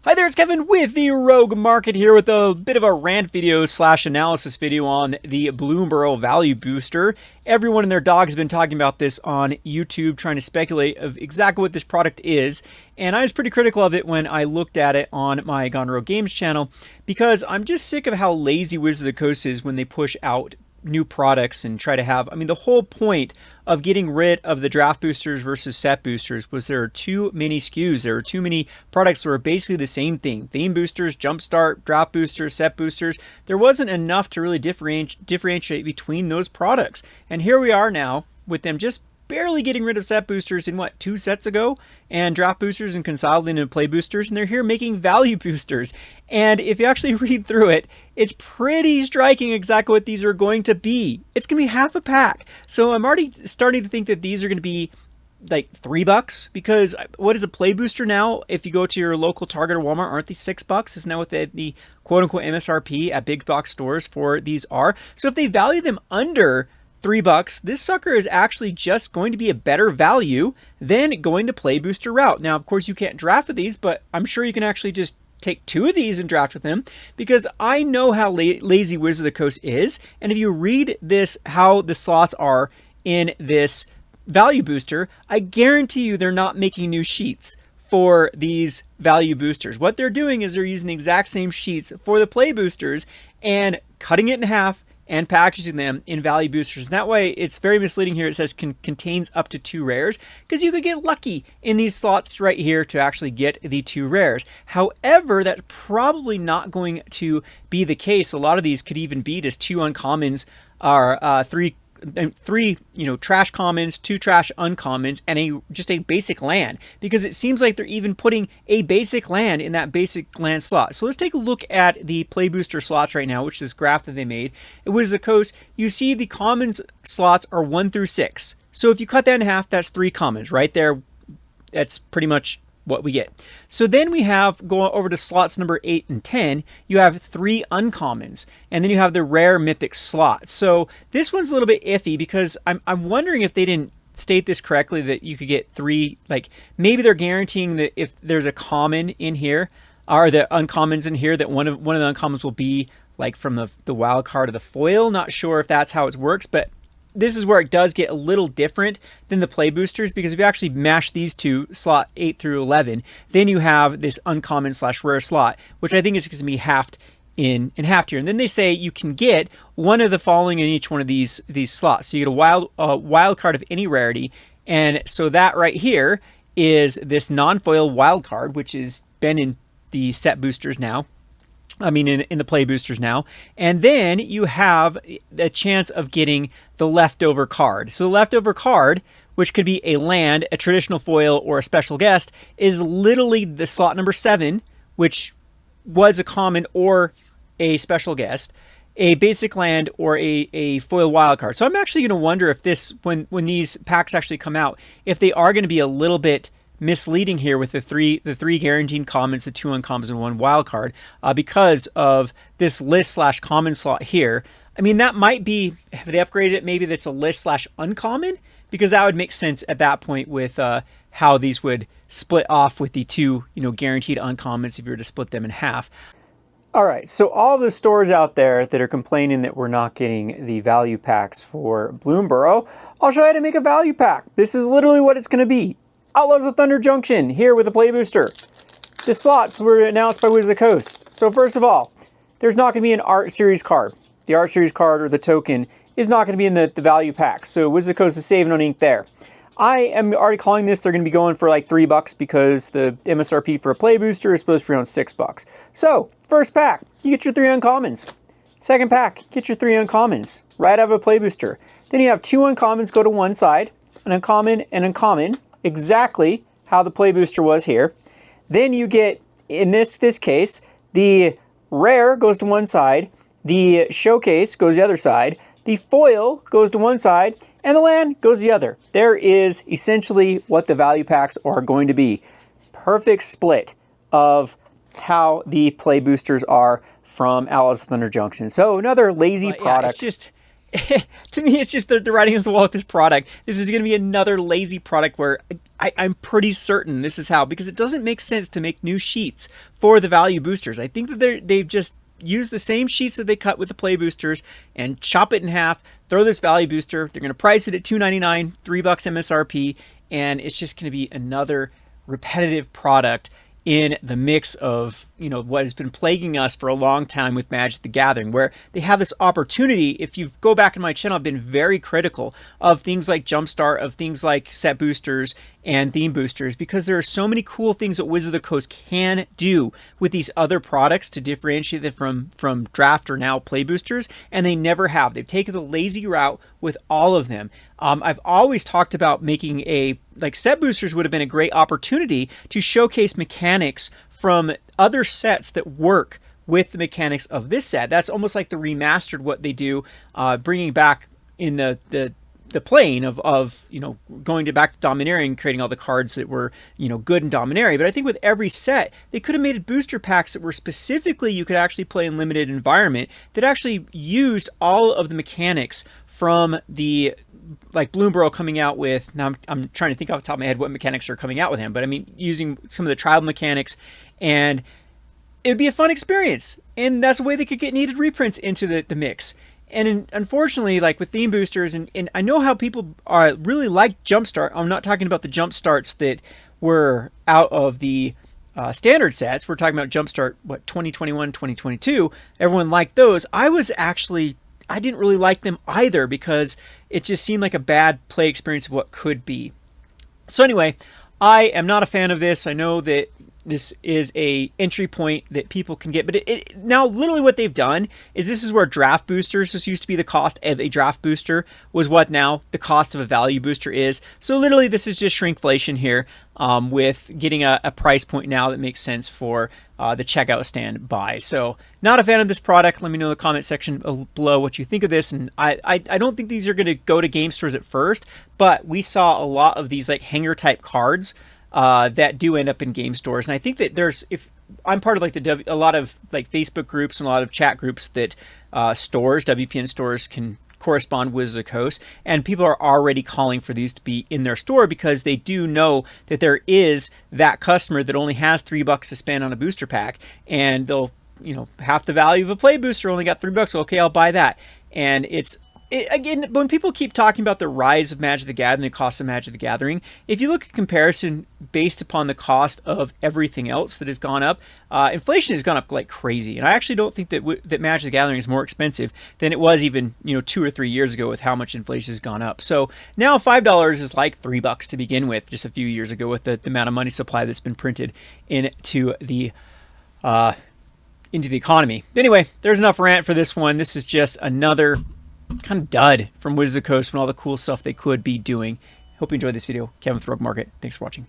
Hi there, it's Kevin with the Rogue Market here with a bit of a rant video slash analysis video on the Bloomberg Value Booster. Everyone and their dog has been talking about this on YouTube, trying to speculate of exactly what this product is. And I was pretty critical of it when I looked at it on my Gone Rogue Games channel because I'm just sick of how lazy Wizards of the Coast is when they push out new products and try to have, the whole point of getting rid of the draft boosters versus set boosters was there are too many SKUs. There are too many products that were basically the same thing. Theme boosters, jumpstart, draft boosters, set boosters. There wasn't enough to really differentiate between those products. And here we are now with them just barely getting rid of set boosters in what, 2 sets ago, and draft boosters and consolidating into play boosters, and they're here making value boosters. And if you actually read through it, it's pretty striking exactly what these are going to be. It's going to be half a pack. So I'm already starting to think that these are going to be like $3, because what is a play booster now? If you go to your local Target or Walmart, aren't they $6? Isn't that what the quote unquote MSRP at big box stores for these are? So if they value them under $3, this sucker is actually just going to be a better value than going the play booster route. Now, of course, you can't draft with these, but I'm sure you can actually just take 2 of these and draft with them, because I know how lazy Wizards of the Coast is. And if you read this, how the slots are in this value booster, I guarantee you they're not making new sheets for these value boosters. What they're doing is they're using the exact same sheets for the play boosters and cutting it in half and packaging them in value boosters. And that way, it's very misleading here. It says contains up to 2 rares, because you could get lucky in these slots right here to actually get the 2 rares. However, that's probably not going to be the case. A lot of these could even be just 2 uncommons, or 3 trash commons, 2 trash uncommons, and just a basic land, because it seems like they're even putting a basic land in that basic land slot. So let's take a look at the play booster slots right now, which is this graph that they made. It was the coast. You see the commons slots are 1 through 6. So if you cut that in half, that's 3 commons right there. That's pretty much what we get. So then we have, going over to slots number 8 and 10, you have 3 uncommons, and then you have the rare mythic slot. So this one's a little bit iffy, because I'm wondering if they didn't state this correctly, that you could get 3, like maybe they're guaranteeing that if there's a common in here, or the uncommons in here, that one of the uncommons will be like from the wild card of the foil. Not sure if that's how it works, but this is where it does get a little different than the play boosters, because if you actually mash these two, slot 8 through 11, then you have this uncommon slash rare slot, which I think is going to be halved in half here. And then they say you can get one of the following in each one of these slots. So you get a wild card of any rarity, and so that right here is this non-foil wild card, which has been in the set boosters now. In the play boosters now. And then you have a chance of getting the leftover card. So the leftover card, which could be a land, a traditional foil, or a special guest, is literally the slot number 7, which was a common or a special guest, a basic land, or a foil wild card. So I'm actually going to wonder if this, when these packs actually come out, if they are going to be a little bit misleading here with the three guaranteed commons, the 2 uncommons, and 1 wild card, because of this list slash common slot here. That might be, if they upgraded it, maybe that's a list slash uncommon, because that would make sense at that point with how these would split off with the 2 guaranteed uncommons if you were to split them in half. All right, so all the stores out there that are complaining that we're not getting the value packs for Bloomburrow, I'll show you how to make a value pack. This is literally what it's going to be. Outlaws of Thunder Junction, here with a play booster. The slots were announced by Wizards of the Coast. So first of all, there's not going to be an Art Series card. The Art Series card, or the token, is not going to be in the value pack. So Wizards of the Coast is saving on ink there. I am already calling this, they're going to be going for like $3, because the MSRP for a play booster is supposed to be around $6. So, first pack, you get your 3 uncommons. Second pack, get your 3 uncommons, right out of a play booster. Then you have 2 uncommons go to one side, an uncommon and uncommon, exactly how the play booster was here. Then you get, in this case, the rare goes to one side, the showcase goes the other side, the foil goes to one side, and the land goes the other. There is essentially what the value packs are going to be. Perfect split of how the play boosters are from Outlaws of Thunder Junction. So another lazy product. To me, it's just the writing on the wall with this product. This is going to be another lazy product where I'm pretty certain this is how, because it doesn't make sense to make new sheets for the value boosters. I think that they've just used the same sheets that they cut with the play boosters and chop it in half, throw this value booster. They're going to price it at $2.99, $3 MSRP, and it's just going to be another repetitive product in the mix of, you know, what has been plaguing us for a long time with Magic the Gathering, where they have this opportunity. If you go back in my channel, I've been very critical of things like Jumpstart, of things like set boosters and theme boosters, because there are so many cool things that Wizards of the Coast can do with these other products to differentiate them from draft or now play boosters, and they never have. They've taken the lazy route with all of them. I've always talked about making like set boosters would have been a great opportunity to showcase mechanics from other sets that work with the mechanics of this set. That's almost like the remastered what they do, bringing back in the plane of you know, going back to Dominaria and creating all the cards that were, you know, good in Dominaria. But I think with every set, they could have made booster packs that were specifically you could actually play in limited environment that actually used all of the mechanics from the, like Bloomburrow coming out with, now I'm trying to think off the top of my head what mechanics are coming out with him, but I mean using some of the tribal mechanics, and it would be a fun experience. And that's a way they could get needed reprints into the mix. And unfortunately, like with theme boosters, and I know how people are really like Jumpstart. I'm not talking about the Jumpstarts that were out of the standard sets. We're talking about Jumpstart, what, 2021, 2022. Everyone liked those. I didn't really like them either, because it just seemed like a bad play experience of what could be. So anyway, I am not a fan of this. I know that this is a entry point that people can get, but now literally what they've done is, this is where draft boosters, this used to be the cost of a draft booster, was what now the cost of a value booster is. So literally this is just shrinkflation here, with getting a price point now that makes sense for the checkout stand buy. So not a fan of this product. Let me know in the comment section below what you think of this. And I don't think these are going to go to game stores at first, but we saw a lot of these like hanger type cards that do end up in game stores. And I think that if I'm part of like a lot of like Facebook groups and a lot of chat groups that WPN stores can correspond with the Coast, and people are already calling for these to be in their store, because they do know that there is that customer that only has $3 to spend on a booster pack, and they'll, you know, half the value of a play booster, only got $3. Okay, I'll buy that. And again, when people keep talking about the rise of Magic the Gathering, the cost of Magic the Gathering, if you look at comparison based upon the cost of everything else that has gone up, inflation has gone up like crazy. And I actually don't think that Magic the Gathering is more expensive than it was even, you know, 2 or 3 years ago with how much inflation has gone up. So now $5 is like $3 to begin with, just a few years ago, with the amount of money supply that's been printed into the economy. Anyway, there's enough rant for this one. This is just another kind of dud from Wizards of the Coast, and all the cool stuff they could be doing. Hope you enjoyed this video. Kevin with Rogue Market. Thanks for watching.